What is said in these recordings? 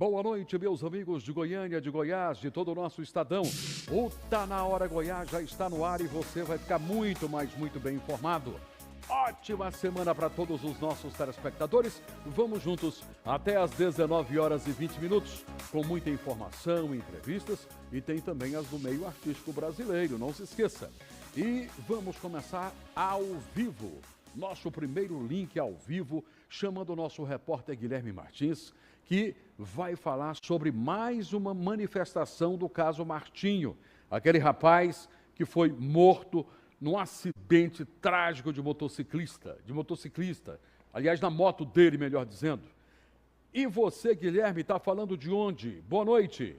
Boa noite, meus amigos de Goiânia, de Goiás, de todo o nosso estadão. O Tá Na Hora Goiás já está no ar e você vai ficar muito bem informado. Ótima semana para todos os nossos telespectadores. Vamos juntos até às 19 horas e 20 minutos, com muita informação, entrevistas e tem também as do meio artístico brasileiro, não se esqueça. E vamos começar ao vivo. Nosso primeiro link ao vivo, chamando o nosso repórter Guilherme Martins, que vai falar sobre mais uma manifestação do caso Martinho, aquele rapaz que foi morto num acidente trágico de motociclista, aliás, na moto dele, melhor dizendo. E você, Guilherme, está falando de onde? Boa noite.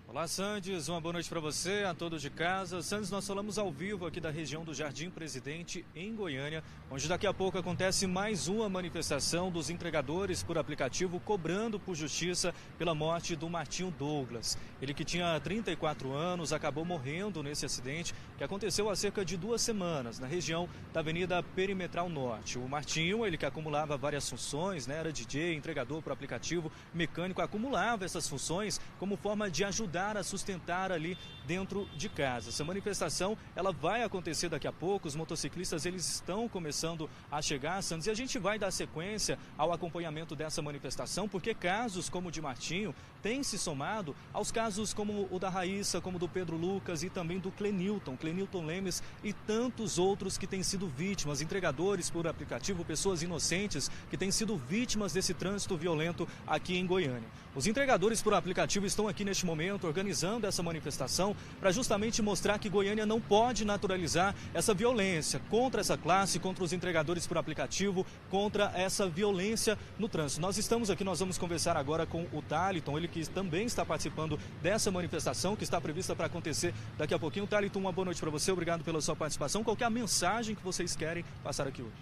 Olá, Sandes, uma boa noite para você, a todos de casa. Sandes, nós falamos ao vivo aqui da região do Jardim Presidente, em Goiânia, onde daqui a pouco acontece mais uma manifestação dos entregadores por aplicativo cobrando por justiça pela morte do Martinho Douglas. Ele que tinha 34 anos, acabou morrendo nesse acidente que aconteceu há cerca de 2 semanas, na região da Avenida Perimetral Norte. O Martinho, ele que acumulava várias funções, né, era DJ, entregador por aplicativo, mecânico, acumulava essas funções como forma de ajudar a sustentar ali dentro de casa. Essa manifestação, ela vai acontecer daqui a pouco, os motociclistas, eles estão começando a chegar, Santos, e a gente vai dar sequência ao acompanhamento dessa manifestação, porque casos como o de Martinho têm se somado aos casos como o da Raíssa, como do Pedro Lucas e também do Clenilton Lemes e tantos outros que têm sido vítimas, entregadores por aplicativo, pessoas inocentes que têm sido vítimas desse trânsito violento aqui em Goiânia. Os entregadores por aplicativo estão aqui neste momento organizando essa manifestação para justamente mostrar que Goiânia não pode naturalizar essa violência contra essa classe, contra os entregadores por aplicativo, contra essa violência no trânsito. Nós estamos aqui, nós vamos conversar agora com o Thaliton, ele que também está participando dessa manifestação que está prevista para acontecer daqui a pouquinho. Thaliton, uma boa noite para você, obrigado pela sua participação. Qual que é a mensagem que vocês querem passar aqui hoje?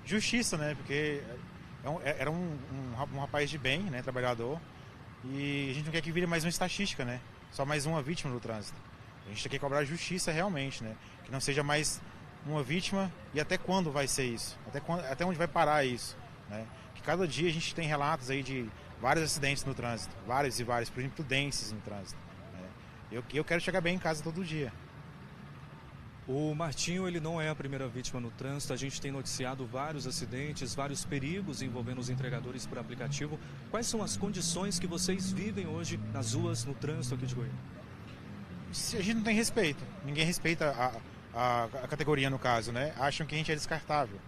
Justiça, né? Porque era um rapaz de bem, né? Trabalhador. E a gente não quer que vire mais uma estatística, né? Só mais uma vítima do trânsito. A gente quer cobrar justiça realmente, né? Que não seja mais uma vítima. E até quando vai ser isso? Até onde vai parar isso, né? Que cada dia a gente tem relatos aí de vários acidentes no trânsito. Vários, por exemplo, imprudências no trânsito, né? Eu quero chegar bem em casa todo dia. O Martinho, ele não é a primeira vítima no trânsito, a gente tem noticiado vários acidentes, vários perigos envolvendo os entregadores por aplicativo. Quais são as condições que vocês vivem hoje nas ruas, no trânsito aqui de Goiânia? A gente não tem respeito, ninguém respeita a categoria no caso, né? Acham que a gente é descartável.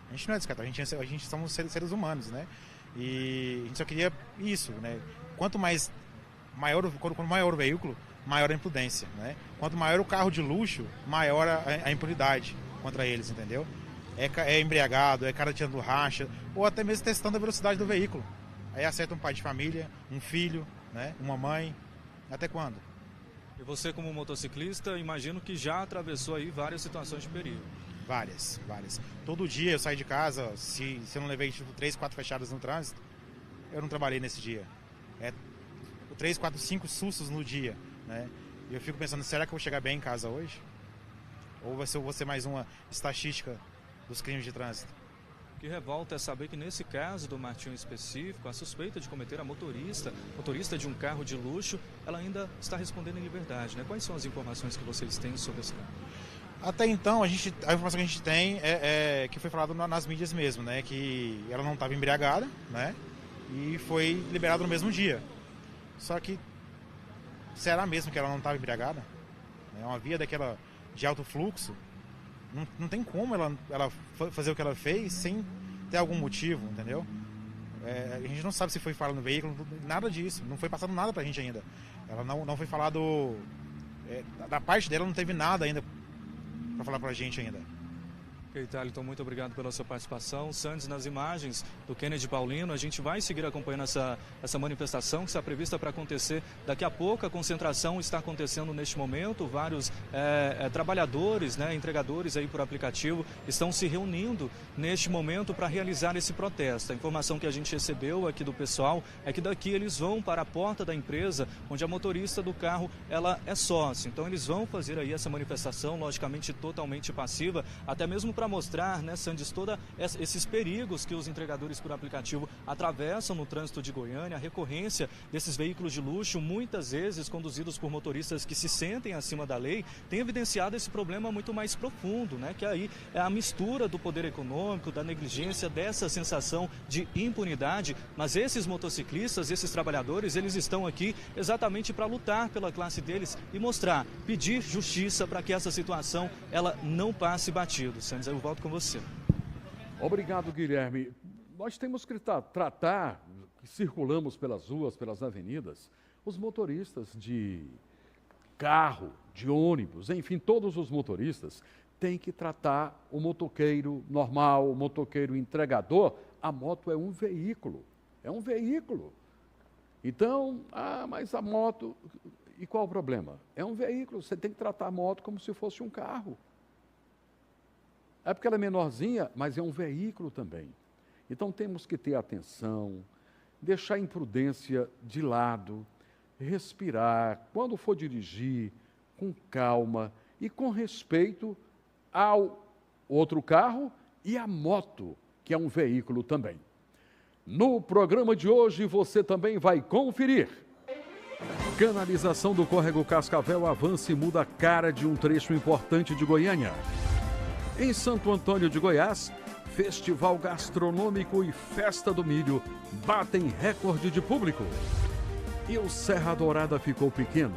A gente não é descartável, a gente somos seres humanos, né? E a gente só queria isso, né? Quanto maior o veículo, maior a imprudência, né? Quanto maior o carro de luxo, maior a impunidade contra eles, entendeu? É embriagado, é cara tirando racha, ou até mesmo testando a velocidade do veículo. Aí acerta um pai de família, um filho, né? Uma mãe. Até quando? E você, como motociclista, imagino que já atravessou aí várias situações de perigo. Várias. Todo dia eu saio de casa, se eu não levei 3, 4 fechadas no trânsito, eu não trabalhei nesse dia. 3, 4, 5 sustos no dia, né? E eu fico pensando, será que eu vou chegar bem em casa hoje? Ou vou ser mais uma estatística dos crimes de trânsito? O que revolta é saber que nesse caso do Martinho específico, a suspeita de cometer a motorista de um carro de luxo, ela ainda está respondendo em liberdade, né? Quais são as informações que vocês têm sobre esse caso? Até então, a informação que a gente tem é que foi falado nas mídias mesmo, né? Que ela não estava embriagada, né? E foi liberada no mesmo dia. Só que, será mesmo que ela não estava embriagada? É uma via daquela de alto fluxo. Não tem como ela fazer o que ela fez sem ter algum motivo, entendeu? A gente não sabe se foi falado no veículo, nada disso. Não foi passado nada pra gente ainda. Ela não foi falado... da parte dela não teve nada ainda pra falar pra gente ainda. Ok, Thaliton, muito obrigado pela sua participação. Sandes, nas imagens do Kennedy Paulino, a gente vai seguir acompanhando essa manifestação que está prevista para acontecer daqui a pouco. A concentração está acontecendo neste momento. Vários trabalhadores, né, entregadores aí por aplicativo estão se reunindo neste momento para realizar esse protesto. A informação que a gente recebeu aqui do pessoal é que daqui eles vão para a porta da empresa, onde a motorista do carro ela é sócia. Então eles vão fazer aí essa manifestação, logicamente totalmente passiva, até mesmo para mostrar, né, Sandes, todos esses perigos que os entregadores por aplicativo atravessam no trânsito de Goiânia, a recorrência desses veículos de luxo, muitas vezes conduzidos por motoristas que se sentem acima da lei, tem evidenciado esse problema muito mais profundo, né, que aí é a mistura do poder econômico, da negligência, dessa sensação de impunidade. Mas esses motociclistas, esses trabalhadores, eles estão aqui exatamente para lutar pela classe deles e mostrar, pedir justiça para que essa situação ela não passe batido. Santos, eu volto com você. Obrigado, Guilherme. Nós temos que tratar, que circulamos pelas ruas, pelas avenidas, os motoristas de carro, de ônibus, enfim, todos os motoristas têm que tratar o motoqueiro normal, o motoqueiro entregador. A moto é um veículo, Então, mas a moto, e qual o problema? É um veículo, você tem que tratar a moto como se fosse um carro. É porque ela é menorzinha, mas é um veículo também. Então temos que ter atenção, deixar a imprudência de lado, respirar, quando for dirigir, com calma e com respeito ao outro carro e à moto, que é um veículo também. No programa de hoje você também vai conferir. Canalização do córrego Cascavel avança e muda a cara de um trecho importante de Goiânia. Em Santo Antônio de Goiás, festival gastronômico e festa do milho batem recorde de público. E o Serra Dourada ficou pequeno.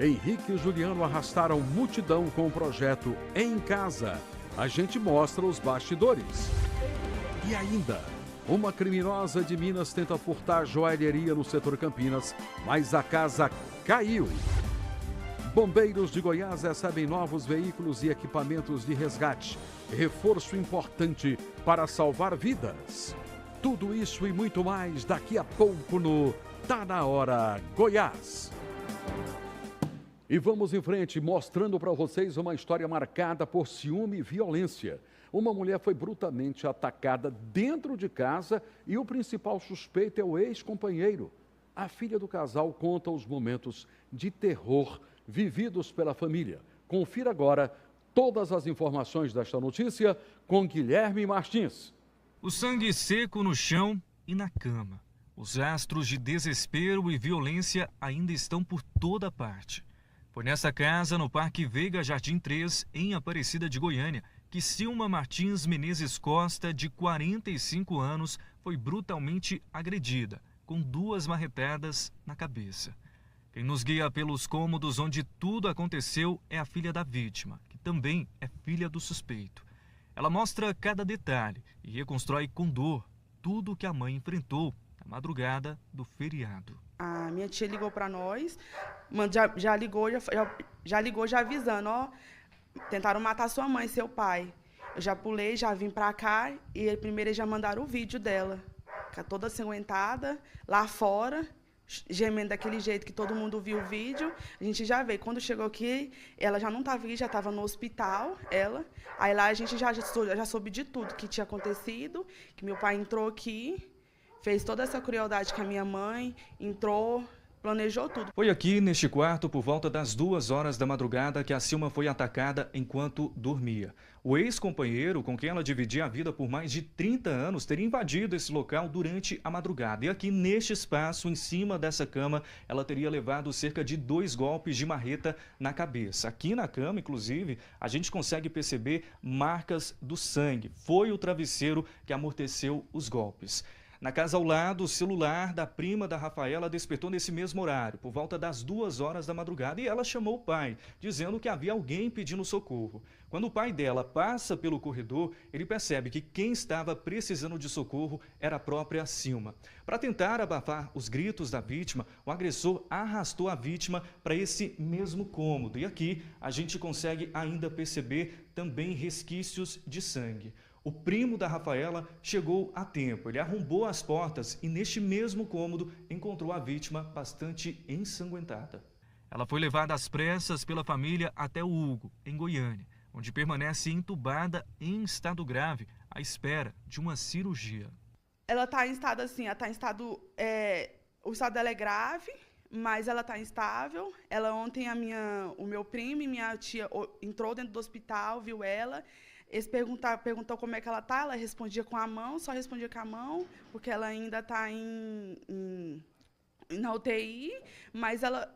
Henrique e Juliano arrastaram multidão com o projeto Em Casa. A gente mostra os bastidores. E ainda, uma criminosa de Minas tenta furtar joalheria no setor Campinas, mas a casa caiu. Bombeiros de Goiás recebem novos veículos e equipamentos de resgate. Reforço importante para salvar vidas. Tudo isso e muito mais daqui a pouco no Tá Na Hora Goiás. E vamos em frente, mostrando para vocês uma história marcada por ciúme e violência. Uma mulher foi brutalmente atacada dentro de casa e o principal suspeito é o ex-companheiro. A filha do casal conta os momentos de terror vividos pela família. Confira agora todas as informações desta notícia com Guilherme Martins. O sangue seco no chão e na cama. Os rastros de desespero e violência ainda estão por toda parte. Foi nessa casa, no Parque Veiga Jardim 3, em Aparecida de Goiânia, que Silma Martins Menezes Costa, de 45 anos, foi brutalmente agredida, com 2 marretadas na cabeça. Quem nos guia pelos cômodos onde tudo aconteceu é a filha da vítima, que também é filha do suspeito. Ela mostra cada detalhe e reconstrói com dor tudo o que a mãe enfrentou na madrugada do feriado. A minha tia ligou para nós, já ligou avisando, ó, tentaram matar sua mãe e seu pai. Eu já pulei, já vim para cá e primeiro eles já mandaram o vídeo dela, toda ensanguentada, lá fora, gemendo daquele jeito que todo mundo viu o vídeo. A gente já veio. Quando chegou aqui, ela já não estava aqui, já estava no hospital, ela. Aí lá a gente já soube de tudo que tinha acontecido, que meu pai entrou aqui, fez toda essa crueldade com a minha mãe, entrou, planejou tudo. Foi aqui neste quarto, por volta das 2 horas da madrugada, que a Silma foi atacada enquanto dormia. O ex-companheiro, com quem ela dividia a vida por mais de 30 anos, teria invadido esse local durante a madrugada. E aqui neste espaço, em cima dessa cama, ela teria levado cerca de 2 golpes de marreta na cabeça. Aqui na cama, inclusive, a gente consegue perceber marcas do sangue. Foi o travesseiro que amorteceu os golpes. Na casa ao lado, o celular da prima da Rafaela despertou nesse mesmo horário, por volta das 2 horas da madrugada, e ela chamou o pai, dizendo que havia alguém pedindo socorro. Quando o pai dela passa pelo corredor, ele percebe que quem estava precisando de socorro era a própria Silma. Para tentar abafar os gritos da vítima, o agressor arrastou a vítima para esse mesmo cômodo. E aqui a gente consegue ainda perceber também resquícios de sangue. O primo da Rafaela chegou a tempo, ele arrombou as portas e neste mesmo cômodo encontrou a vítima bastante ensanguentada. Ela foi levada às pressas pela família até o Hugo, em Goiânia, onde permanece entubada em estado grave, à espera de uma cirurgia. Ela está em estado assim, ela está em estado, o estado dela é grave, mas ela está instável. Ela ontem, o meu primo e minha tia entrou dentro do hospital, viu ela. Eles perguntou como é que ela está, ela respondia com a mão, só respondia com a mão, porque ela ainda está na UTI, mas ela,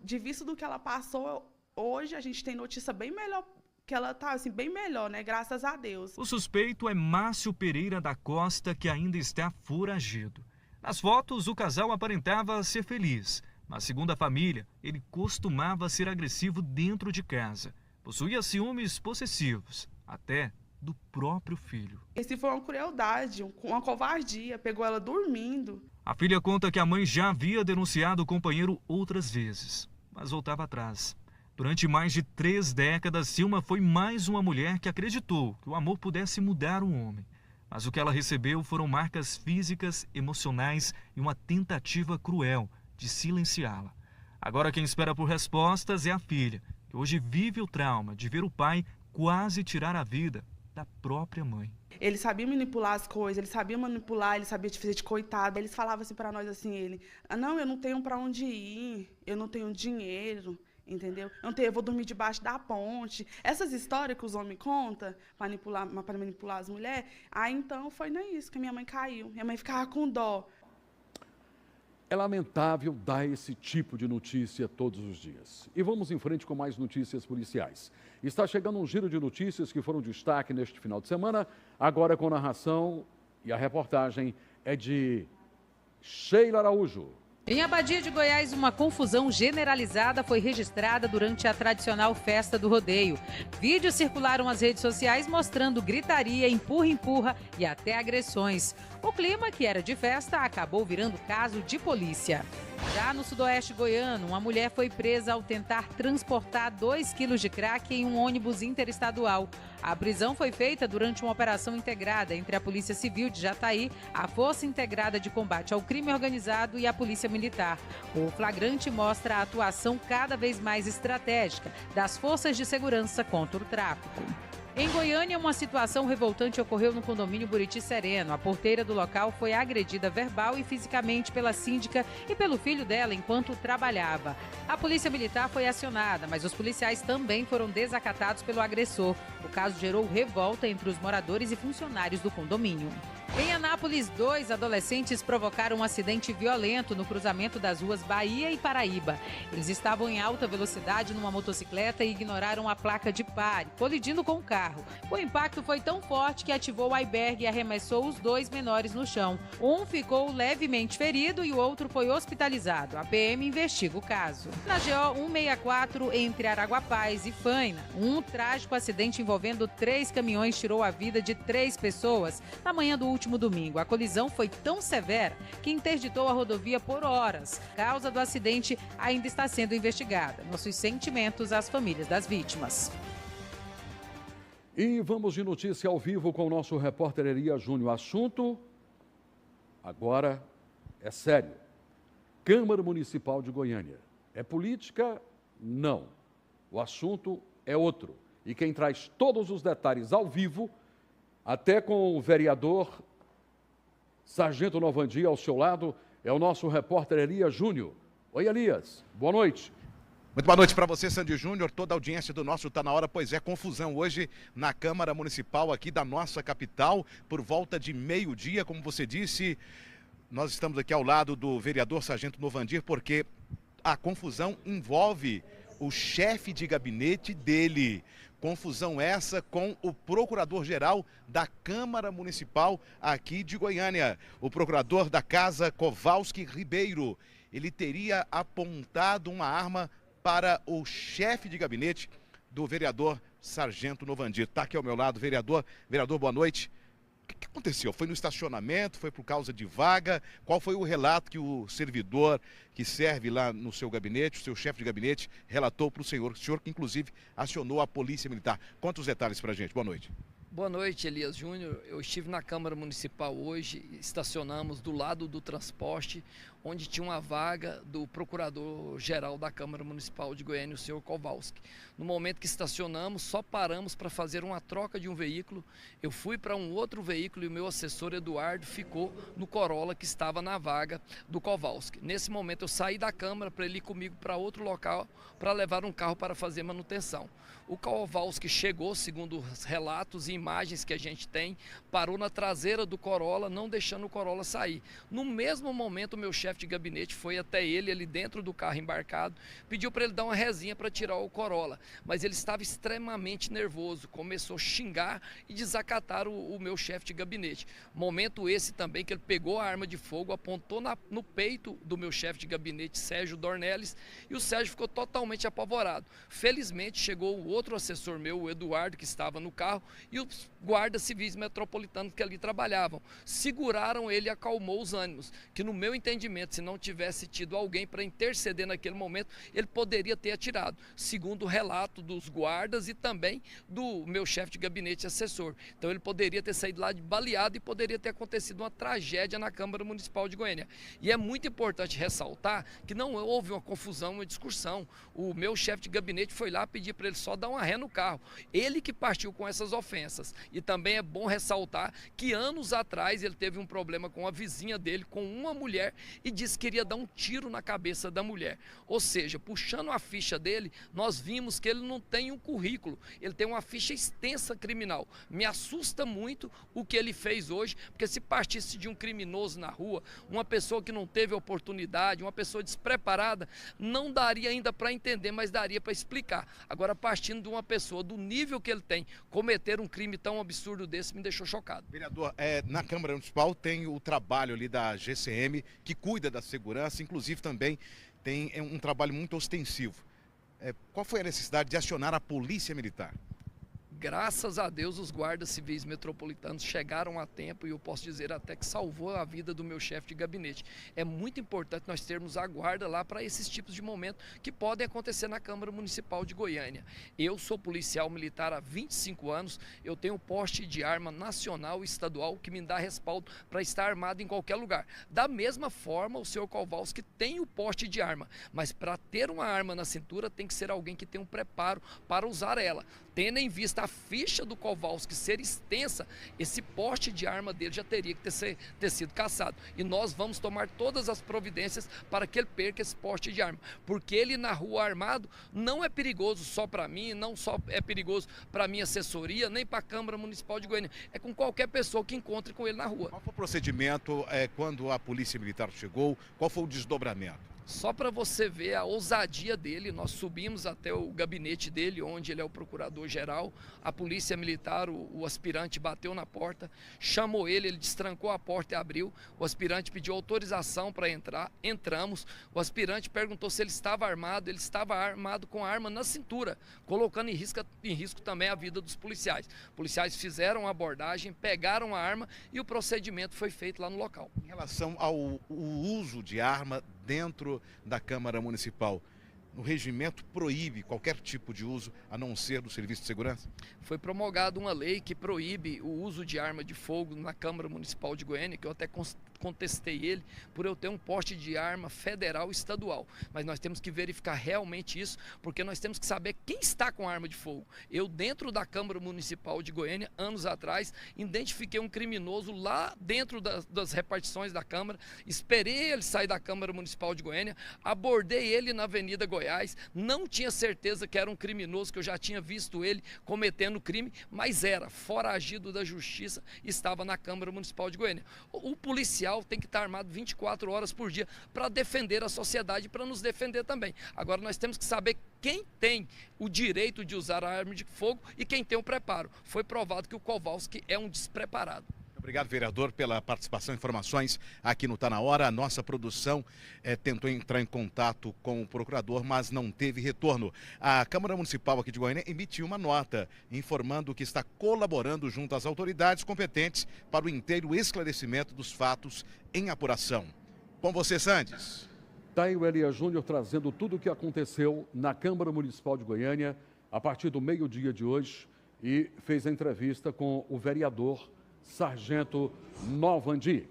de vista do que ela passou, hoje a gente tem notícia bem melhor, que ela está assim, bem melhor, né? Graças a Deus. O suspeito é Márcio Pereira da Costa, que ainda está foragido. Nas fotos, o casal aparentava ser feliz, mas segundo a família, ele costumava ser agressivo dentro de casa. Possuía ciúmes possessivos, até do próprio filho. Esse foi uma crueldade, uma covardia, pegou ela dormindo. A filha conta que a mãe já havia denunciado o companheiro outras vezes, mas voltava atrás. Durante mais de 3 décadas, Silma foi mais uma mulher que acreditou que o amor pudesse mudar um homem. Mas o que ela recebeu foram marcas físicas, emocionais e uma tentativa cruel de silenciá-la. Agora quem espera por respostas é a filha, que hoje vive o trauma de ver o pai quase tirar a vida da própria mãe. Ele sabia manipular as coisas, ele sabia manipular, ele sabia te fazer de coitado. Eles falavam assim para nós assim, não, eu não tenho para onde ir, eu não tenho dinheiro, entendeu? Eu vou dormir debaixo da ponte. Essas histórias que os homens contam para manipular as mulheres, aí então foi nisso que a minha mãe caiu. Minha mãe ficava com dó. É lamentável dar esse tipo de notícia todos os dias. E vamos em frente com mais notícias policiais. Está chegando um giro de notícias que foram destaque neste final de semana, agora com narração e a reportagem é de Sheila Araújo. Em Abadia de Goiás, uma confusão generalizada foi registrada durante a tradicional festa do rodeio. Vídeos circularam nas redes sociais mostrando gritaria, empurra-empurra e até agressões. O clima, que era de festa, acabou virando caso de polícia. Já no sudoeste goiano, uma mulher foi presa ao tentar transportar 2 quilos de crack em um ônibus interestadual. A prisão foi feita durante uma operação integrada entre a Polícia Civil de Jataí, a Força Integrada de Combate ao Crime Organizado e a Polícia Militar. O flagrante mostra a atuação cada vez mais estratégica das forças de segurança contra o tráfico. Em Goiânia, uma situação revoltante ocorreu no condomínio Buriti Sereno. A porteira do local foi agredida verbal e fisicamente pela síndica e pelo filho dela enquanto trabalhava. A polícia militar foi acionada, mas os policiais também foram desacatados pelo agressor. O caso gerou revolta entre os moradores e funcionários do condomínio. Em Anápolis, 2 adolescentes provocaram um acidente violento no cruzamento das ruas Bahia e Paraíba. Eles estavam em alta velocidade numa motocicleta e ignoraram a placa de pare, colidindo com o carro. O impacto foi tão forte que ativou o airbag e arremessou os 2 menores no chão. Um ficou levemente ferido e o outro foi hospitalizado. A PM investiga o caso. Na GO 164, entre Araguapaz e Faina, um trágico acidente envolvendo 3 caminhões tirou a vida de 3 pessoas na manhã do último domingo. A colisão foi tão severa que interditou a rodovia por horas. A causa do acidente ainda está sendo investigada. Nossos sentimentos às famílias das vítimas. E vamos de notícia ao vivo com o nosso repórter Elia Júnior. O assunto agora é sério. Câmara Municipal de Goiânia. É política? Não. O assunto é outro. E quem traz todos os detalhes ao vivo, até com o vereador Sargento Novandi ao seu lado, é o nosso repórter Elias Júnior. Oi, Elias. Boa noite. Muito boa noite para você, Sandy Júnior, toda a audiência do nosso Tá Na Hora, pois é, confusão hoje na Câmara Municipal aqui da nossa capital, por volta de meio-dia, como você disse, nós estamos aqui ao lado do vereador Sargento Novandi, porque a confusão envolve o chefe de gabinete dele. Confusão essa com o procurador-geral da Câmara Municipal aqui de Goiânia. O procurador da Casa, Kowalski Ribeiro. Ele teria apontado uma arma para o chefe de gabinete do vereador Sargento Novandir. Está aqui ao meu lado, vereador. Vereador, boa noite. O que aconteceu? Foi no estacionamento? Foi por causa de vaga? Qual foi o relato que o servidor que serve lá no seu gabinete, o seu chefe de gabinete, relatou para o senhor que inclusive acionou a Polícia Militar? Conta os detalhes para a gente. Boa noite. Boa noite, Elias Júnior. Eu estive na Câmara Municipal hoje, estacionamos do lado do transporte, onde tinha uma vaga do Procurador-Geral da Câmara Municipal de Goiânia, o senhor Kowalski. No momento que estacionamos, só paramos para fazer uma troca de um veículo. Eu fui para um outro veículo e o meu assessor Eduardo ficou no Corolla que estava na vaga do Kowalski. Nesse momento eu saí da Câmara para ele ir comigo para outro local para levar um carro para fazer manutenção. O Kowalski chegou, segundo os relatos e imagens que a gente tem, parou na traseira do Corolla, não deixando o Corolla sair. No mesmo momento, o meu chefe de gabinete foi até ele, ali dentro do carro embarcado, pediu para ele dar uma rezinha para tirar o Corolla, mas ele estava extremamente nervoso, começou a xingar e desacatar o meu chefe de gabinete. Momento esse também que ele pegou a arma de fogo, apontou no peito do meu chefe de gabinete, Sérgio Dornelles, e o Sérgio ficou totalmente apavorado. Felizmente chegou o outro assessor meu, o Eduardo, que estava no carro, e os guardas civis metropolitanos que ali trabalhavam. Seguraram ele e acalmou os ânimos, que no meu entendimento, se não tivesse tido alguém para interceder naquele momento, ele poderia ter atirado, segundo o relato dos guardas e também do meu chefe de gabinete assessor. Então ele poderia ter saído lá de baleado e poderia ter acontecido uma tragédia na Câmara Municipal de Goiânia. E é muito importante ressaltar que não houve uma confusão, uma discussão. O meu chefe de gabinete foi lá pedir para ele só dar uma ré no carro. Ele que partiu com essas ofensas. E também é bom ressaltar que anos atrás ele teve um problema com a vizinha dele, com uma mulher, e disse que queria dar um tiro na cabeça da mulher. Ou seja, puxando a ficha dele, nós vimos que ele não tem um currículo, ele tem uma ficha extensa criminal. Me assusta muito o que ele fez hoje, porque se partisse de um criminoso na rua, uma pessoa que não teve oportunidade, uma pessoa despreparada, não daria ainda para entender, mas daria para explicar. Agora, partindo de uma pessoa do nível que ele tem, cometer um crime tão absurdo desse me deixou chocado. Vereador, na Câmara Municipal tem o trabalho ali da GCM, que cuida da segurança, inclusive também tem um trabalho muito ostensivo. Qual foi a necessidade de acionar a Polícia Militar? Graças a Deus os guardas civis metropolitanos chegaram a tempo e eu posso dizer até que salvou a vida do meu chefe de gabinete. É muito importante nós termos a guarda lá para esses tipos de momentos que podem acontecer na Câmara Municipal de Goiânia. Eu sou policial militar há 25 anos, eu tenho porte de arma nacional e estadual que me dá respaldo para estar armado em qualquer lugar. Da mesma forma, o senhor Kowalski tem o porte de arma, mas para ter uma arma na cintura tem que ser alguém que tem um preparo para usar ela. Tendo em vista a ficha do Kowalski ser extensa, esse porte de arma dele já teria que ter sido cassado. E nós vamos tomar todas as providências para que ele perca esse porte de arma. Porque ele na rua armado não é perigoso só para mim, não só é perigoso para a minha assessoria, nem para a Câmara Municipal de Goiânia. É com qualquer pessoa que encontre com ele na rua. Qual foi o procedimento quando a Polícia Militar chegou? Qual foi o desdobramento? Só para você ver a ousadia dele, nós subimos até o gabinete dele, onde ele é o procurador-geral, a polícia militar, o aspirante bateu na porta, chamou ele destrancou a porta e abriu, o aspirante pediu autorização para entrar, entramos, o aspirante perguntou se ele estava armado com a arma na cintura, colocando em risco também a vida dos policiais. Policiais fizeram a abordagem, pegaram a arma e o procedimento foi feito lá no local. Em relação ao uso de arma dentro da Câmara Municipal, o regimento proíbe qualquer tipo de uso a não ser do serviço de segurança? Foi promulgada uma lei que proíbe o uso de arma de fogo na Câmara Municipal de Goiânia, que eu até contestei ele por eu ter um porte de arma federal e estadual. Mas nós temos que verificar realmente isso, porque nós temos que saber quem está com arma de fogo. Eu, dentro da Câmara Municipal de Goiânia, anos atrás, identifiquei um criminoso lá dentro das repartições da Câmara, esperei ele sair da Câmara Municipal de Goiânia, abordei ele na Avenida Goiás, não tinha certeza que era um criminoso, que eu já tinha visto ele cometendo crime, mas era foragido da justiça, estava na Câmara Municipal de Goiânia. O policial policial tem que estar armado 24 horas por dia para defender a sociedade e para nos defender também. Agora nós temos que saber quem tem o direito de usar a arma de fogo e quem tem o preparo. Foi provado que o Kowalski é um despreparado. Obrigado, vereador, pela participação e informações aqui no Tá Na Hora. A nossa produção tentou entrar em contato com o procurador, mas não teve retorno. A Câmara Municipal aqui de Goiânia emitiu uma nota informando que está colaborando junto às autoridades competentes para o inteiro esclarecimento dos fatos em apuração. Com você, Sandes. Tá aí o Elias Júnior trazendo tudo o que aconteceu na Câmara Municipal de Goiânia a partir do meio-dia de hoje e fez a entrevista com o vereador Sargento Novandi.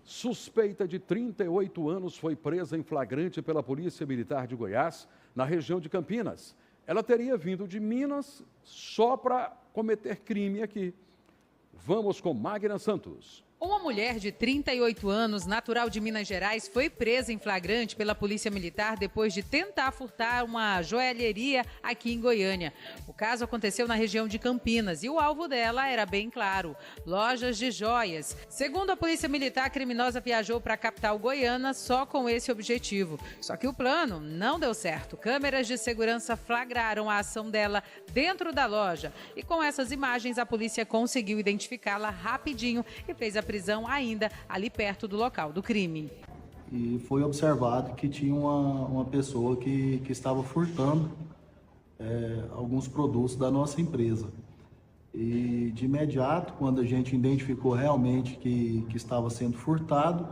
Suspeita de 38 anos foi presa em flagrante pela Polícia Militar de Goiás, na região de Campinas. Ela teria vindo de Minas só para cometer crime aqui. Vamos com Magna Santos. Uma mulher de 38 anos, natural de Minas Gerais, foi presa em flagrante pela Polícia Militar depois de tentar furtar uma joalheria aqui em Goiânia. O caso aconteceu na região de Campinas e o alvo dela era bem claro: lojas de joias. Segundo a Polícia Militar, a criminosa viajou para a capital goiana só com esse objetivo. Só que o plano não deu certo. Câmeras de segurança flagraram a ação dela dentro da loja. E com essas imagens, a polícia conseguiu identificá-la rapidinho e fez a prisão ainda ali perto do local do crime. E foi observado que tinha uma pessoa que estava furtando alguns produtos da nossa empresa. E de imediato, quando a gente identificou realmente que estava sendo furtado,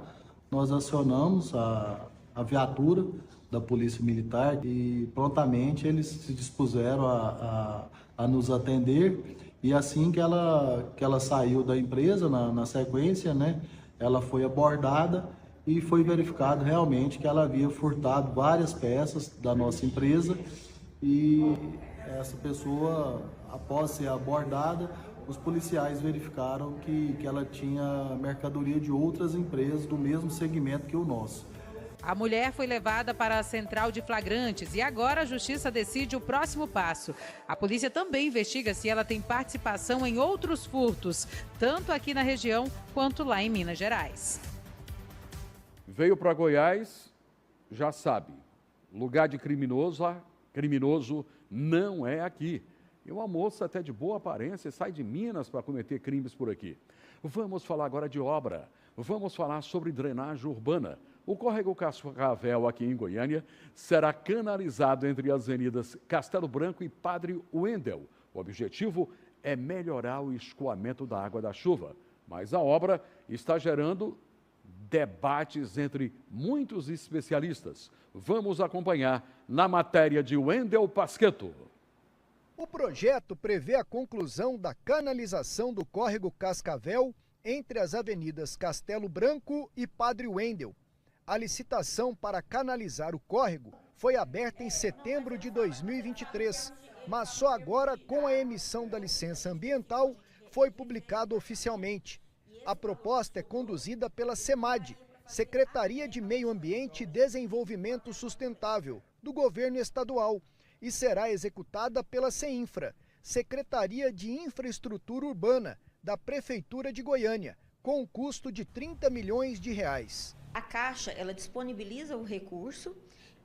nós acionamos a viatura da Polícia Militar e prontamente eles se dispuseram a nos atender. E assim que ela saiu da empresa, na sequência, né, ela foi abordada e foi verificado realmente que ela havia furtado várias peças da nossa empresa. E essa pessoa, após ser abordada, os policiais verificaram que ela tinha mercadoria de outras empresas do mesmo segmento que o nosso. A mulher foi levada para a central de flagrantes e agora a justiça decide o próximo passo. A polícia também investiga se ela tem participação em outros furtos, tanto aqui na região quanto lá em Minas Gerais. Veio para Goiás, já sabe, lugar de criminoso não é aqui. E uma moça até de boa aparência sai de Minas para cometer crimes por aqui. Vamos falar agora de obra. Vamos falar sobre drenagem urbana. O córrego Cascavel, aqui em Goiânia, será canalizado entre as avenidas Castelo Branco e Padre Wendel. O objetivo é melhorar o escoamento da água da chuva. Mas a obra está gerando debates entre muitos especialistas. Vamos acompanhar na matéria de Wendel Pasquetto. O projeto prevê a conclusão da canalização do córrego Cascavel entre as avenidas Castelo Branco e Padre Wendel. A licitação para canalizar o córrego foi aberta em setembro de 2023, mas só agora, com a emissão da licença ambiental, foi publicado oficialmente. A proposta é conduzida pela SEMAD, Secretaria de Meio Ambiente e Desenvolvimento Sustentável, do Governo Estadual, e será executada pela CEINFRA, Secretaria de Infraestrutura Urbana, da Prefeitura de Goiânia, com um custo de R$30 milhões. A Caixa, ela disponibiliza o recurso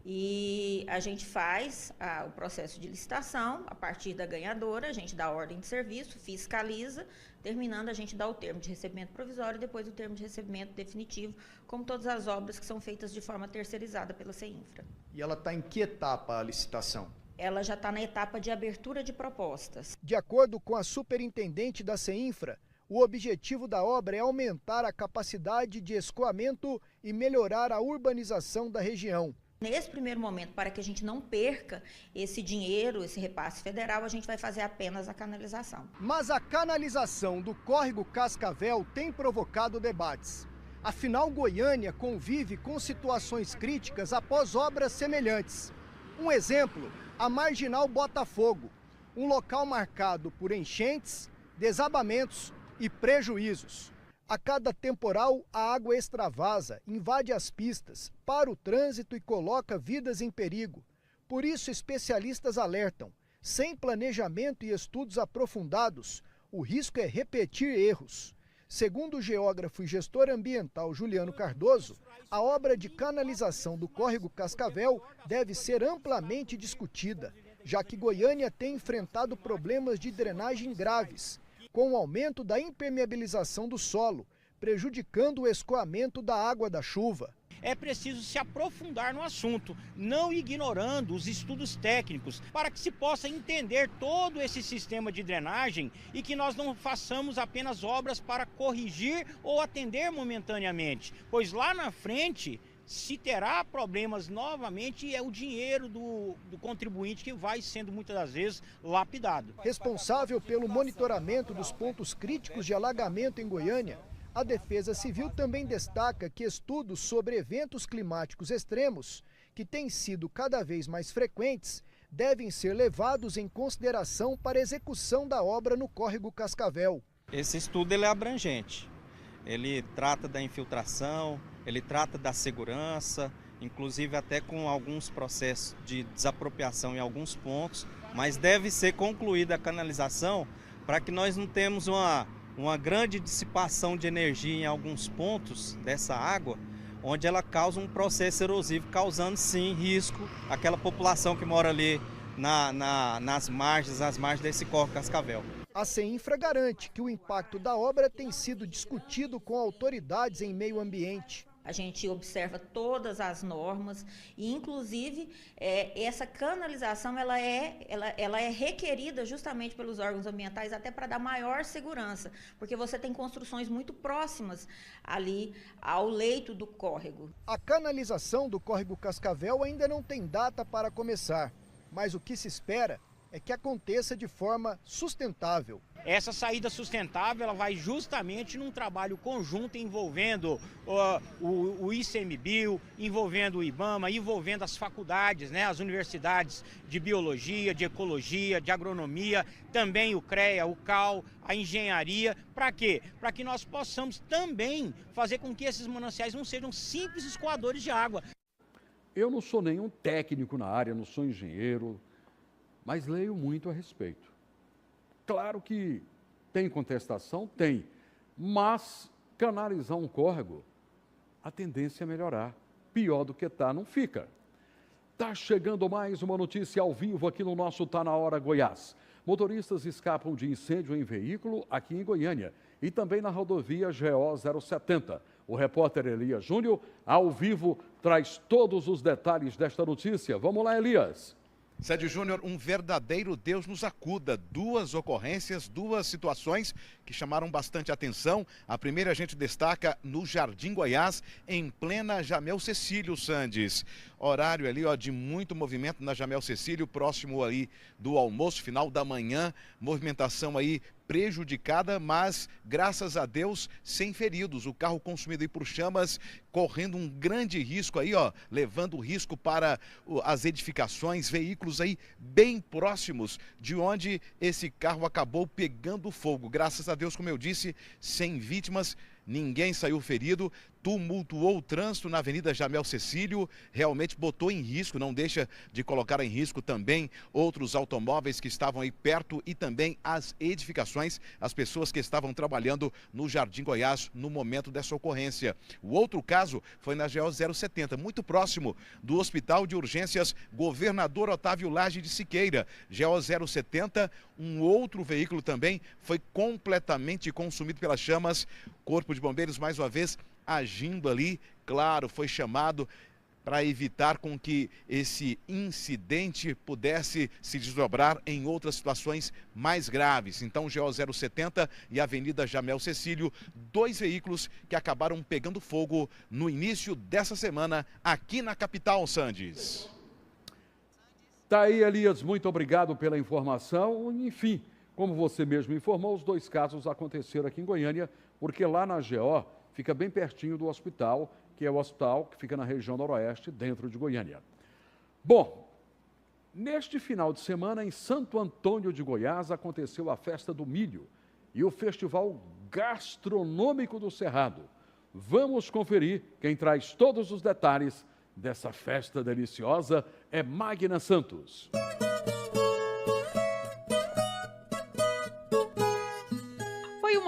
e a gente faz o processo de licitação. A partir da ganhadora, a gente dá a ordem de serviço, fiscaliza, terminando a gente dá o termo de recebimento provisório e depois o termo de recebimento definitivo, como todas as obras que são feitas de forma terceirizada pela CEINFRA. E ela está em que etapa a licitação? Ela já está na etapa de abertura de propostas. De acordo com a superintendente da CEINFRA, o objetivo da obra é aumentar a capacidade de escoamento e melhorar a urbanização da região. Nesse primeiro momento, para que a gente não perca esse dinheiro, esse repasse federal, a gente vai fazer apenas a canalização. Mas a canalização do córrego Cascavel tem provocado debates. Afinal, Goiânia convive com situações críticas após obras semelhantes. Um exemplo, a Marginal Botafogo, um local marcado por enchentes, desabamentos e prejuízos. A cada temporal, a água extravasa, invade as pistas, para o trânsito e coloca vidas em perigo. Por isso, especialistas alertam, sem planejamento e estudos aprofundados, o risco é repetir erros. Segundo o geógrafo e gestor ambiental Juliano Cardoso, a obra de canalização do córrego Cascavel deve ser amplamente discutida, já que Goiânia tem enfrentado problemas de drenagem graves, com o aumento da impermeabilização do solo, prejudicando o escoamento da água da chuva. É preciso se aprofundar no assunto, não ignorando os estudos técnicos, para que se possa entender todo esse sistema de drenagem e que nós não façamos apenas obras para corrigir ou atender momentaneamente, pois lá na frente se terá problemas novamente e é o dinheiro do contribuinte que vai sendo muitas das vezes lapidado. Responsável pelo monitoramento dos pontos críticos de alagamento em Goiânia, a Defesa Civil também destaca que estudos sobre eventos climáticos extremos, que têm sido cada vez mais frequentes, devem ser levados em consideração para a execução da obra no córrego Cascavel. Esse estudo ele é abrangente, ele trata da infiltração, ele trata da segurança, inclusive até com alguns processos de desapropriação em alguns pontos, mas deve ser concluída a canalização para que nós não tenhamos uma grande dissipação de energia em alguns pontos dessa água, onde ela causa um processo erosivo, causando sim risco àquela população que mora ali nas margens desse córrego Cascavel. A CEINFRA garante que o impacto da obra tem sido discutido com autoridades em meio ambiente. A gente observa todas as normas e, inclusive, essa canalização ela é requerida justamente pelos órgãos ambientais até para dar maior segurança, porque você tem construções muito próximas ali ao leito do córrego. A canalização do córrego Cascavel ainda não tem data para começar, mas o que se espera é que aconteça de forma sustentável. Essa saída sustentável ela vai justamente num trabalho conjunto envolvendo o ICMBio, envolvendo o IBAMA, envolvendo as faculdades, né, as universidades de biologia, de ecologia, de agronomia, também o CREA, o CAL, a engenharia. Para quê? Para que nós possamos também fazer com que esses mananciais não sejam simples escoadores de água. Eu não sou nenhum técnico na área, não sou engenheiro, mas leio muito a respeito. Claro que tem contestação, tem, mas canalizar um córrego, a tendência é melhorar. Pior do que está, não fica. Está chegando mais uma notícia ao vivo aqui no nosso Tá Na Hora Goiás. Motoristas escapam de incêndio em veículo aqui em Goiânia e também na rodovia GO 070. O repórter Elias Júnior, ao vivo, traz todos os detalhes desta notícia. Vamos lá, Elias. Sérgio Júnior, um verdadeiro Deus nos acuda. Duas ocorrências, duas situações que chamaram bastante atenção. A primeira a gente destaca no Jardim Goiás, em plena Jamel Cecílio, Sandes. Horário ali, ó, de muito movimento na Jamel Cecílio, próximo aí do almoço, final da manhã. Movimentação aí prejudicada, mas graças a Deus sem feridos. O carro consumido aí por chamas, correndo um grande risco aí, ó, levando risco para as edificações, veículos aí bem próximos de onde esse carro acabou pegando fogo. Graças a Deus, como eu disse, sem vítimas. Ninguém saiu ferido, tumultuou o trânsito na Avenida Jamel Cecílio, realmente botou em risco, não deixa de colocar em risco também outros automóveis que estavam aí perto e também as edificações, as pessoas que estavam trabalhando no Jardim Goiás no momento dessa ocorrência. O outro caso foi na GO 070, muito próximo do Hospital de Urgências Governador Otávio Lage de Siqueira. GO 070, um outro veículo também foi completamente consumido pelas chamas. Corpo de Bombeiros, mais uma vez, agindo ali, claro, foi chamado para evitar com que esse incidente pudesse se desdobrar em outras situações mais graves. Então, GO 070 e a Avenida Jamel Cecílio, dois veículos que acabaram pegando fogo no início dessa semana aqui na capital, Sandes. Tá aí, Elias, muito obrigado pela informação. Enfim, como você mesmo informou, os dois casos aconteceram aqui em Goiânia, porque lá na GO fica bem pertinho do hospital, que é o hospital que fica na região noroeste, dentro de Goiânia. Bom, neste final de semana, em Santo Antônio de Goiás, aconteceu a Festa do Milho e o Festival Gastronômico do Cerrado. Vamos conferir. Quem traz todos os detalhes dessa festa deliciosa é Magna Santos.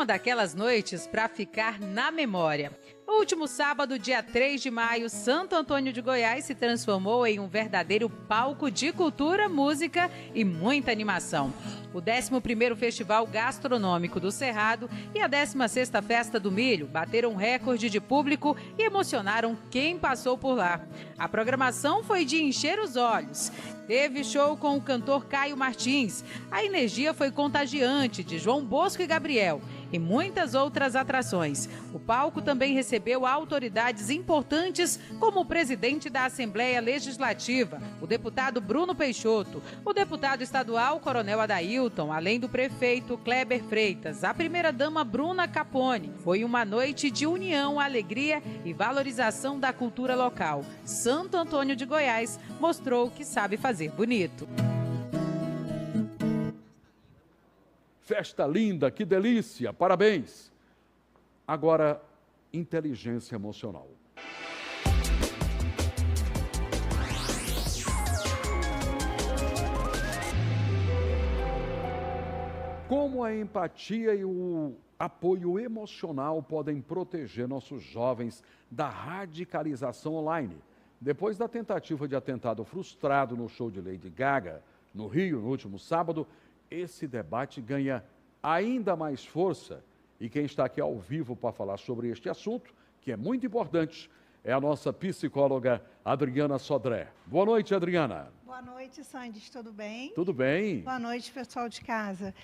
uma daquelas noites para ficar na memória. No último sábado, dia 3 de maio, Santo Antônio de Goiás se transformou em um verdadeiro palco de cultura, música e muita animação. O 11º Festival Gastronômico do Cerrado e a 16ª Festa do Milho bateram recorde de público e emocionaram quem passou por lá. A programação foi de encher os olhos. Teve show com o cantor Caio Martins. A energia foi contagiante de João Bosco e Gabriel e muitas outras atrações. O palco também recebeu autoridades importantes como o presidente da Assembleia Legislativa, o deputado Bruno Peixoto, o deputado estadual Coronel Adailton, além do prefeito Kleber Freitas, a primeira-dama Bruna Capone. Foi uma noite de união, alegria e valorização da cultura local. Santo Antônio de Goiás mostrou que sabe fazer bonito. Festa linda, que delícia, parabéns. Agora, inteligência emocional. Como a empatia e o apoio emocional podem proteger nossos jovens da radicalização online? Depois da tentativa de atentado frustrado no show de Lady Gaga, no Rio, no último sábado, esse debate ganha ainda mais força. E quem está aqui ao vivo para falar sobre este assunto, que é muito importante, é a nossa psicóloga Adriana Sodré. Boa noite, Adriana. Boa noite, Sandy. Tudo bem? Tudo bem. Boa noite, pessoal de casa.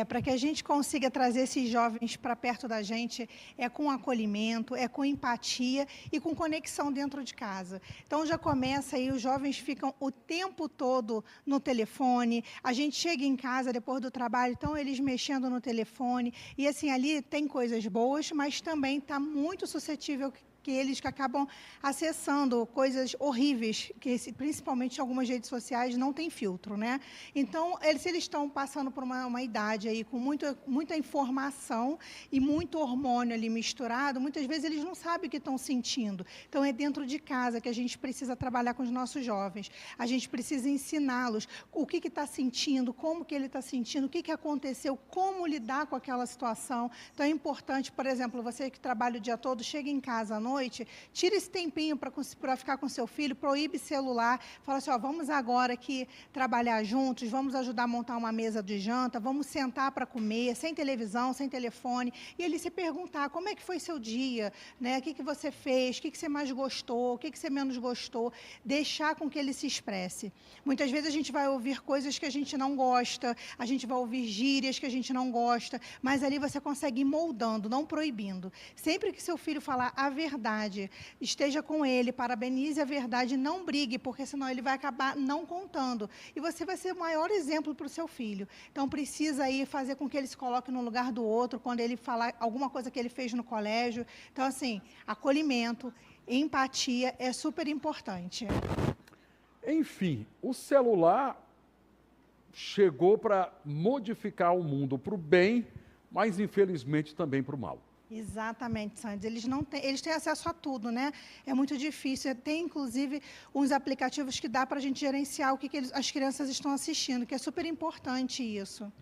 Para que a gente consiga trazer esses jovens para perto da gente, é com acolhimento, é com empatia e com conexão dentro de casa. Então, já começa aí, os jovens ficam o tempo todo no telefone, a gente chega em casa depois do trabalho, então eles mexendo no telefone, e assim, ali tem coisas boas, mas também está muito suscetível que eles que acabam acessando coisas horríveis, que principalmente algumas redes sociais não tem filtro, né? Então, se eles estão passando por uma idade aí com muita informação e muito hormônio ali misturado, muitas vezes eles não sabem o que estão sentindo. Então, é dentro de casa que a gente precisa trabalhar com os nossos jovens. A gente precisa ensiná-los o que está sentindo, como que ele está sentindo, o que aconteceu, como lidar com aquela situação. Então, é importante, por exemplo, você que trabalha o dia todo, chega em casa à noite, tira esse tempinho para ficar com seu filho, proíbe celular, fala assim, ó, vamos agora aqui trabalhar juntos, vamos ajudar a montar uma mesa de janta, vamos sentar para comer, sem televisão, sem telefone, e ele se perguntar como é que foi seu dia, né? O que você fez, o que você mais gostou, o que você menos gostou, deixar com que ele se expresse. Muitas vezes a gente vai ouvir coisas que a gente não gosta, a gente vai ouvir gírias que a gente não gosta, mas ali você consegue ir moldando, não proibindo. Sempre que seu filho falar a verdade, esteja com ele, parabenize a verdade, não brigue, porque senão ele vai acabar não contando. E você vai ser o maior exemplo para o seu filho. Então, precisa aí fazer com que ele se coloque no lugar do outro, quando ele falar alguma coisa que ele fez no colégio. Então, assim, acolhimento, empatia é super importante. Enfim, o celular chegou para modificar o mundo para o bem, mas infelizmente também para o mal. Exatamente, Sandy. Eles têm acesso a tudo, né? É muito difícil. Tem, inclusive, uns aplicativos que dá para a gente gerenciar o que as crianças estão assistindo, que é super importante isso.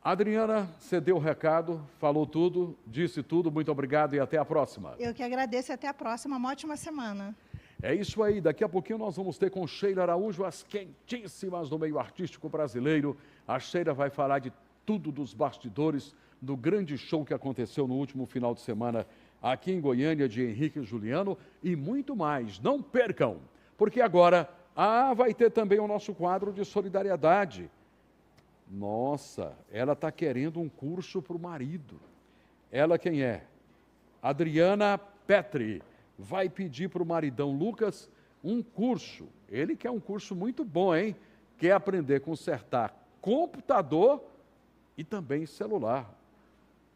Adriana, você deu o recado, falou tudo, disse tudo. Muito obrigado e até a próxima. Eu que agradeço e até a próxima. Uma ótima semana. É isso aí. Daqui a pouquinho nós vamos ter com Sheila Araújo as quentíssimas do meio artístico brasileiro. A Sheila vai falar de tudo dos bastidores do grande show que aconteceu no último final de semana aqui em Goiânia, de Henrique e Juliano, e muito mais. Não percam, porque agora vai ter também o nosso quadro de solidariedade. Nossa, ela está querendo um curso para o marido. Ela quem é? Adriana Petri. Vai pedir para o maridão Lucas um curso. Ele quer um curso muito bom, hein? Quer aprender a consertar computador e também celular.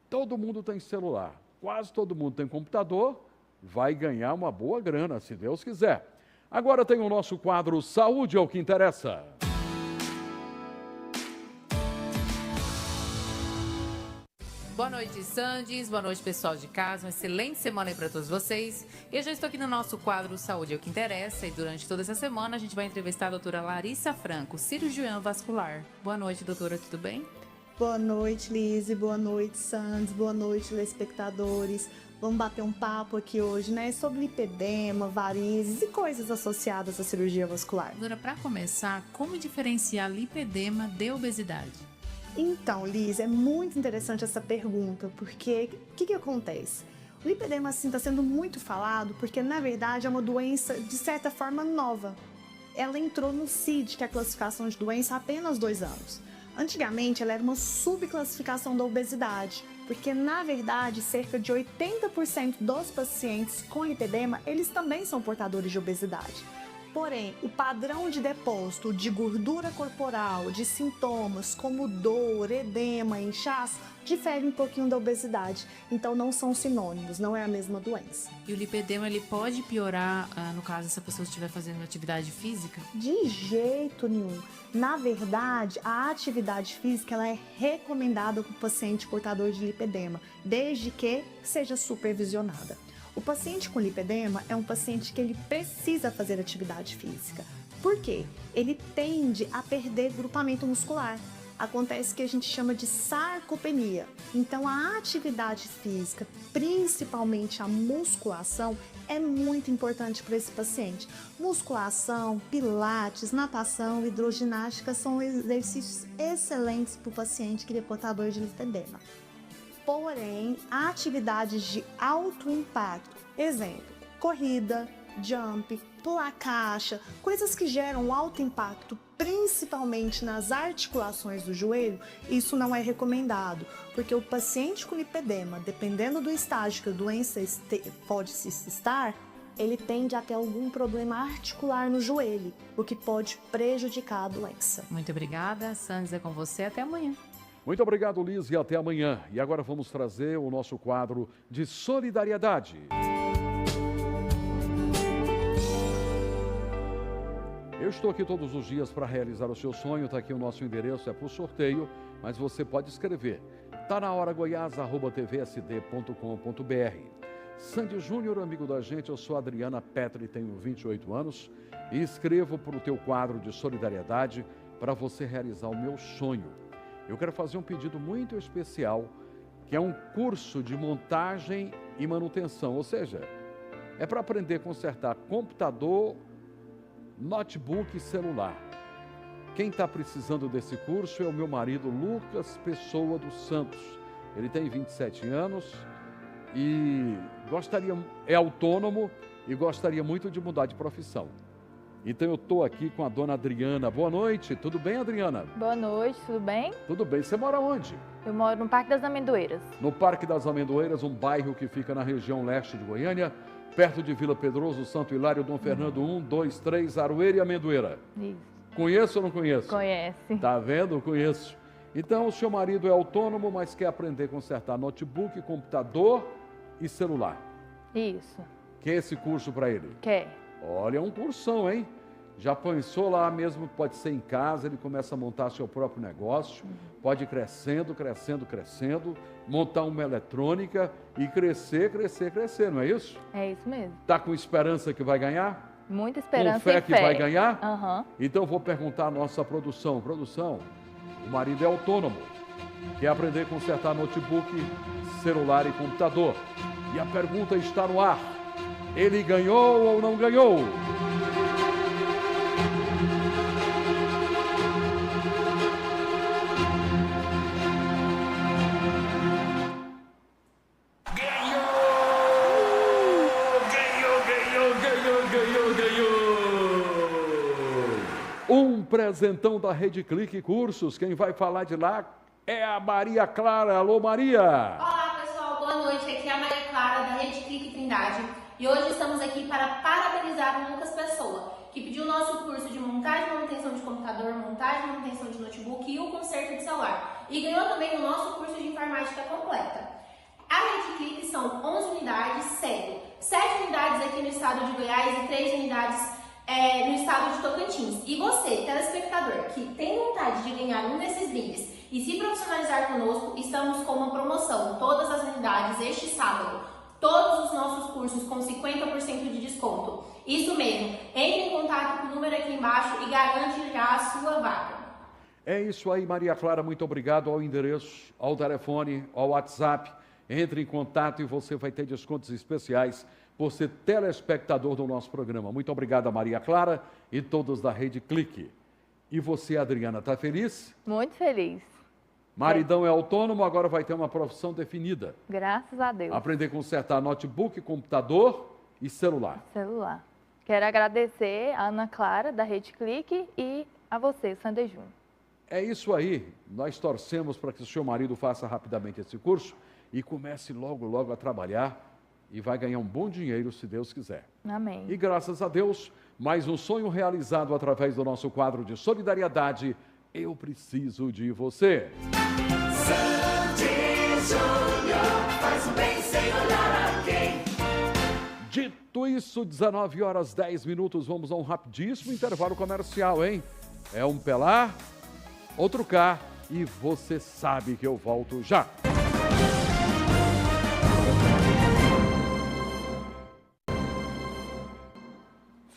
Todo mundo tem celular, quase todo mundo tem computador, vai ganhar uma boa grana, se Deus quiser. Agora tem o nosso quadro Saúde é o que interessa. Boa noite, Sandys. Boa noite, pessoal de casa. Uma excelente semana aí para todos vocês. Eu já estou aqui no nosso quadro Saúde é o que interessa e durante toda essa semana a gente vai entrevistar a doutora Larissa Franco, cirurgiã vascular. Boa noite, doutora, tudo bem? Boa noite, Lise. Boa noite, Sandes. Boa noite, telespectadores. Vamos bater um papo aqui hoje, né, sobre lipedema, varizes e coisas associadas à cirurgia vascular. Doutora, para começar, como diferenciar lipedema de obesidade? Então, Liz, é muito interessante essa pergunta, porque o que acontece? O lipedema, assim, está sendo muito falado porque, na verdade, é uma doença, de certa forma, nova. Ela entrou no CID, que é a classificação de doença, há apenas 2 anos. Antigamente, ela era uma subclassificação da obesidade, porque, na verdade, cerca de 80% dos pacientes com lipedema, eles também são portadores de obesidade. Porém, o padrão de depósito de gordura corporal, de sintomas como dor, edema, inchaço, difere um pouquinho da obesidade. Então, não são sinônimos, não é a mesma doença. E o lipedema, ele pode piorar, no caso, se a pessoa estiver fazendo atividade física? De jeito nenhum. Na verdade, a atividade física ela é recomendada para o paciente portador de lipedema, desde que seja supervisionada. O paciente com lipedema é um paciente que ele precisa fazer atividade física. Por quê? Ele tende a perder grupamento muscular. Acontece que a gente chama de sarcopenia. Então, a atividade física, principalmente a musculação, é muito importante para esse paciente. Musculação, pilates, natação, hidroginástica são exercícios excelentes para o paciente que é portador de lipedema. Porém, atividades de alto impacto, exemplo, corrida, jump, pular caixa, coisas que geram alto impacto, principalmente nas articulações do joelho, isso não é recomendado, porque o paciente com lipedema, dependendo do estágio que a doença pode se estar, ele tende a ter algum problema articular no joelho, o que pode prejudicar a doença. Muito obrigada, Sandes, é com você, até amanhã. Muito obrigado, Liz, e até amanhã. E agora vamos trazer o nosso quadro de solidariedade. Eu estou aqui todos os dias para realizar o seu sonho. Está aqui o nosso endereço, é por sorteio, mas você pode escrever. Tá na hora goiás@tvsd.com.br. Sandy Júnior, amigo da gente, eu sou Adriana Petri, tenho 28 anos e escrevo para o teu quadro de solidariedade para você realizar o meu sonho. Eu quero fazer um pedido muito especial, que é um curso de montagem e manutenção, ou seja, é para aprender a consertar computador, notebook e celular. Quem está precisando desse curso é o meu marido Lucas Pessoa dos Santos. Ele tem 27 anos e é autônomo e gostaria muito de mudar de profissão. Então eu estou aqui com a dona Adriana. Boa noite, tudo bem, Adriana? Boa noite, tudo bem? Tudo bem, você mora onde? Eu moro no Parque das Amendoeiras. No Parque das Amendoeiras, um bairro que fica na região leste de Goiânia, perto de Vila Pedroso, Santo Hilário, Dom Fernando 1, 2, 3, Aroeira e Amendoeira. Isso. Conheço ou não conheço? Conhece. Tá vendo? Conheço. Então o seu marido é autônomo, mas quer aprender a consertar notebook, computador e celular. Isso. Quer esse curso para ele? Quer. Olha, é um cursão, hein? Já pensou lá mesmo, pode ser em casa, ele começa a montar seu próprio negócio, pode ir crescendo, montar uma eletrônica e crescer, não é isso? É isso mesmo. Tá com esperança que vai ganhar? Muita esperança. Com fé que vai ganhar? Uhum. Então vou perguntar à nossa produção. Produção, o marido é autônomo, quer aprender a consertar notebook, celular e computador. E a pergunta está no ar. Ele ganhou ou não ganhou? Um presentão da Rede Clique Cursos. Quem vai falar de lá é a Maria Clara. Alô, Maria! Olá, pessoal. Boa noite. Aqui é a Maria Clara, da Rede Clique Trindade. E hoje estamos aqui para parabenizar o Lucas Pessoa, que pediu o nosso curso de montagem e manutenção de computador, montagem e manutenção de notebook e o conserto de celular. E ganhou também o nosso curso de informática completa. A Rede Clique são 11 unidades, sendo 7 unidades aqui no estado de Goiás e 3 unidades no estado de Tocantins. E você, telespectador, que tem vontade de ganhar um desses brindes e se profissionalizar conosco, estamos com uma promoção, todas as unidades este sábado, todos os nossos cursos com 50% de desconto. Isso mesmo, entre em contato com o número aqui embaixo e garante já a sua vaga. É isso aí, Maria Clara, muito obrigado. Ao endereço, ao telefone, ao WhatsApp. Entre em contato e você vai ter descontos especiais por ser telespectador do nosso programa. Muito obrigado a Maria Clara e todos da Rede Clique. E você, Adriana, está feliz? Muito feliz. Maridão é autônomo, agora vai ter uma profissão definida. Graças a Deus. Aprender a consertar notebook, computador e celular. Celular. Quero agradecer a Ana Clara, da Rede Clique, e a você, Sander Júnior. É isso aí. Nós torcemos para que o seu marido faça rapidamente esse curso e comece logo a trabalhar e vai ganhar um bom dinheiro, se Deus quiser. Amém. E graças a Deus, mais um sonho realizado através do nosso quadro de solidariedade. Eu preciso de você. Sandy Júnior faz o bem sem olhar a quem. Dito isso, 19h10, vamos a um rapidíssimo intervalo comercial, hein? É um pelar, outro cá, e você sabe que eu volto já.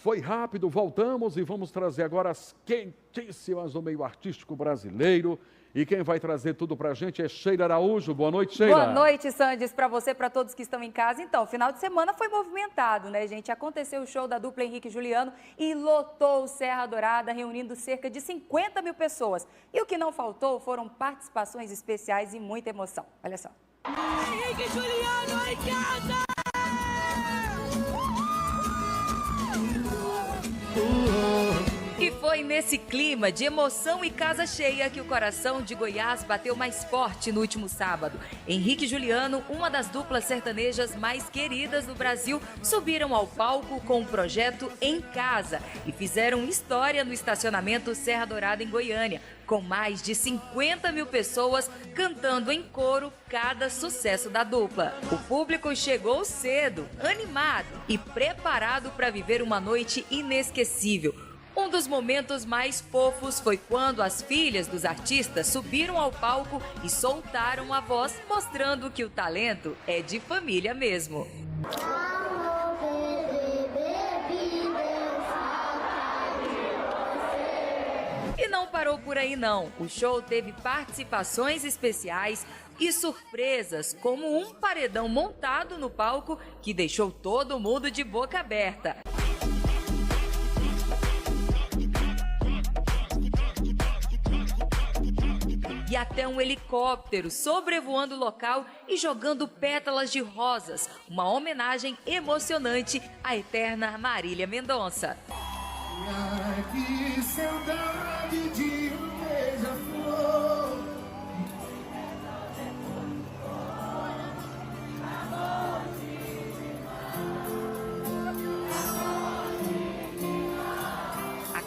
Foi rápido, voltamos e vamos trazer agora as quentíssimas do meio artístico brasileiro. E quem vai trazer tudo pra gente é Sheila Araújo. Boa noite, Sheila. Boa noite, Sandis, para você, para todos que estão em casa. Então, final de semana foi movimentado, né, gente? Aconteceu o show da dupla Henrique e Juliano e lotou o Serra Dourada, reunindo cerca de 50 mil pessoas. E o que não faltou foram participações especiais e muita emoção. Olha só. Henrique e Juliano em casa! E foi nesse clima de emoção e casa cheia que o coração de Goiás bateu mais forte no último sábado. Henrique e Juliano, uma das duplas sertanejas mais queridas do Brasil, subiram ao palco com o projeto Em Casa e fizeram história no estacionamento Serra Dourada, em Goiânia, com mais de 50 mil pessoas cantando em coro cada sucesso da dupla. O público chegou cedo, animado e preparado para viver uma noite inesquecível. Um dos momentos mais fofos foi quando as filhas dos artistas subiram ao palco e soltaram a voz, mostrando que o talento é de família mesmo. E não parou por aí não. O show teve participações especiais e surpresas, como um paredão montado no palco que deixou todo mundo de boca aberta. E até um helicóptero sobrevoando o local e jogando pétalas de rosas, uma homenagem emocionante à eterna Marília Mendonça. Ai, que saudade de um beija-flor.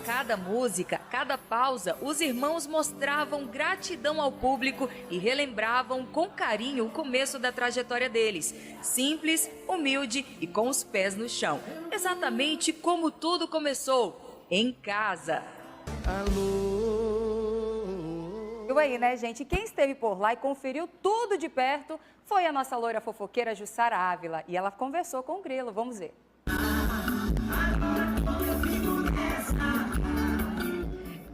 Cada música, cada pausa, os irmãos mostravam gratidão ao público e relembravam com carinho o começo da trajetória deles. Simples, humilde e com os pés no chão. Exatamente como tudo começou, em casa. Viu aí, né, gente? Quem esteve por lá e conferiu tudo de perto foi a nossa loira fofoqueira Jussara Ávila. E ela conversou com o Grilo, vamos ver.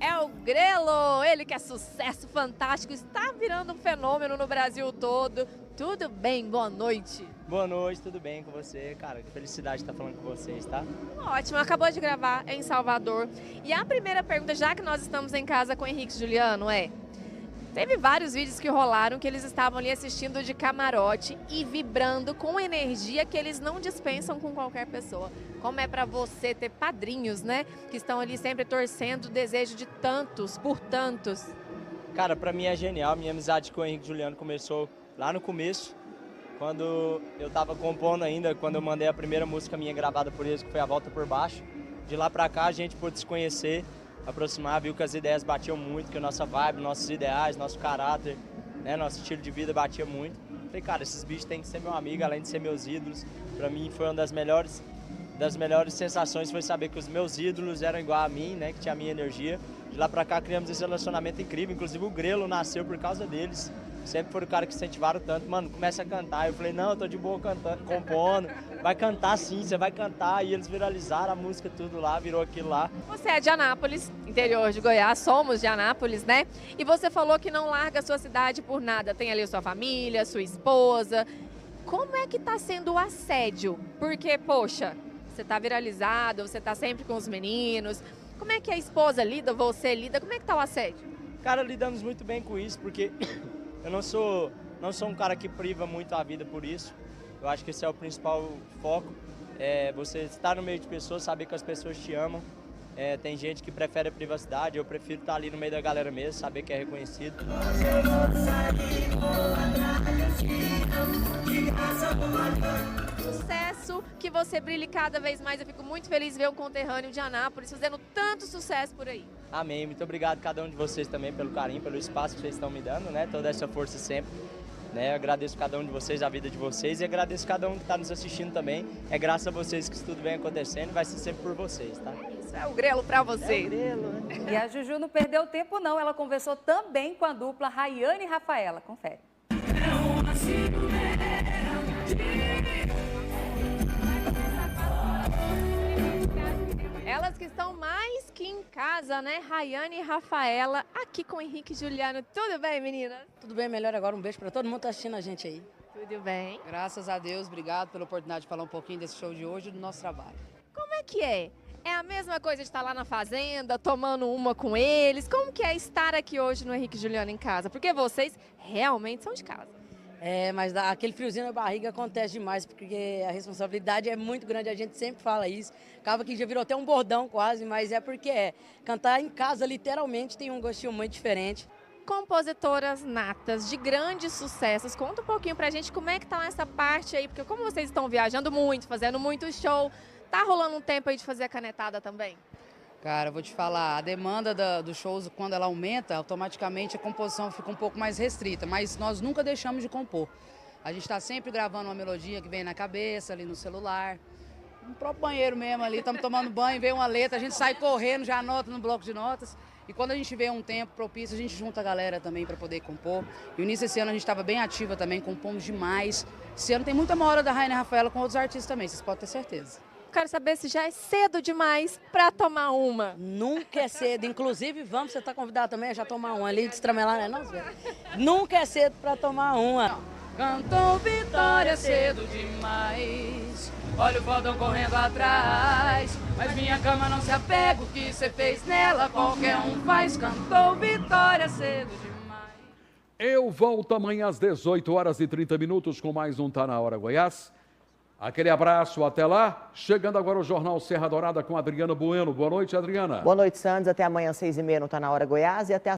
É o Grelo, ele que é sucesso fantástico, está virando um fenômeno no Brasil todo. Tudo bem? Boa noite. Boa noite, tudo bem com você? Cara, que felicidade estar falando com vocês, tá? Ótimo, acabou de gravar em Salvador. E a primeira pergunta, já que nós estamos em casa com o Henrique e Juliano, é... Teve vários vídeos que rolaram que eles estavam ali assistindo de camarote e vibrando com energia que eles não dispensam com qualquer pessoa. Como é pra você ter padrinhos, né? Que estão ali sempre torcendo o desejo de tantos, por tantos. Cara, pra mim é genial. Minha amizade com o Henrique e Juliano começou lá no começo, quando eu tava compondo ainda, quando eu mandei a primeira música minha gravada por eles, que foi A Volta por Baixo. De lá pra cá a gente pôde se conhecer, aproximar, viu que as ideias batiam muito, que a nossa vibe, nossos ideais, nosso caráter, né, nosso estilo de vida batia muito. Falei, cara, esses bichos têm que ser meu amigo, além de ser meus ídolos. Pra mim foi uma das melhores sensações, foi saber que os meus ídolos eram igual a mim, né, que tinha a minha energia. De lá pra cá criamos esse relacionamento incrível, inclusive o Grelo nasceu por causa deles. sempre foram o cara que incentivaram tanto, mano, começa a cantar. Eu falei, não, eu tô de boa cantando, compondo, vai cantar sim, você vai cantar. E eles viralizaram a música, tudo lá, virou aquilo lá. Você é de Anápolis, interior de Goiás, somos de Anápolis, né? E você falou que não larga a sua cidade por nada, tem ali a sua família, sua esposa. Como é que tá sendo o assédio? Porque, poxa, você tá viralizado, você tá sempre com os meninos. Como é que a esposa lida, você lida? Como é que tá o assédio? Cara, lidamos muito bem com isso, porque eu não sou um cara que priva muito a vida por isso. Eu acho que esse é o principal foco. É você estar no meio de pessoas, saber que as pessoas te amam. Tem gente que prefere a privacidade, eu prefiro estar ali no meio da galera mesmo, saber que é reconhecido. Sucesso, que você brilhe cada vez mais. Eu fico muito feliz de ver um conterrâneo de Anápolis fazendo tanto sucesso por aí. Amém. Muito obrigado a cada um de vocês também pelo carinho, pelo espaço que vocês estão me dando, né? Toda essa força sempre. Né? Eu agradeço cada um de vocês, a vida de vocês, e agradeço cada um que está nos assistindo também. É graças a vocês que isso tudo vem acontecendo e vai ser sempre por vocês, tá? Isso é o grelo para vocês. É o grelo, né? E a Juju não perdeu tempo não, ela conversou também com a dupla Rayane e Rafaela. Confere. Elas que estão mais que em casa, né? Rayane e Rafaela, aqui com o Henrique e Juliano. Tudo bem, meninas? Tudo bem, melhor agora. Um beijo para todo mundo que tá assistindo a gente aí. Tudo bem. Graças a Deus, obrigado pela oportunidade de falar um pouquinho desse show de hoje e do nosso trabalho. Como é que é? É a mesma coisa de estar lá na fazenda, tomando uma com eles? Como que é estar aqui hoje no Henrique e Juliano em casa? Porque vocês realmente são de casa. Mas aquele friozinho na barriga acontece demais, porque a responsabilidade é muito grande, a gente sempre fala isso. Acaba que já virou até um bordão quase, mas é porque cantar em casa literalmente tem um gostinho muito diferente. Compositoras natas de grandes sucessos, conta um pouquinho pra gente como é que tá essa parte aí, porque como vocês estão viajando muito, fazendo muito show, tá rolando um tempo aí de fazer a canetada também? Cara, eu vou te falar, a demanda dos shows, quando ela aumenta, automaticamente a composição fica um pouco mais restrita, mas nós nunca deixamos de compor. A gente está sempre gravando uma melodia que vem na cabeça, ali no celular, no próprio banheiro mesmo ali, estamos tomando banho, vem uma letra, a gente sai correndo, já anota no bloco de notas. E quando a gente vê um tempo propício, a gente junta a galera também para poder compor. E o início desse ano a gente estava bem ativa também, compomos demais. Esse ano tem muita hora da Rayane e Rafaela com outros artistas também, vocês podem ter certeza. Quero saber se já é cedo demais para tomar uma. Nunca é cedo. Inclusive, você está convidado também a já tomar uma ali, destramelar, né? Não, nunca é cedo para tomar uma. Cantou vitória cedo demais, olha o fodão correndo atrás, mas minha cama não se apega, o que você fez nela qualquer um faz. Cantou vitória cedo demais. Eu volto amanhã às 18h30 com mais um Tá Na Hora Goiás. Aquele abraço, até lá. Chegando agora o Jornal Serra Dourada com Adriana Bueno. Boa noite, Adriana. Boa noite, Santos. Até amanhã, 6h30 no Tá Na Hora Goiás e até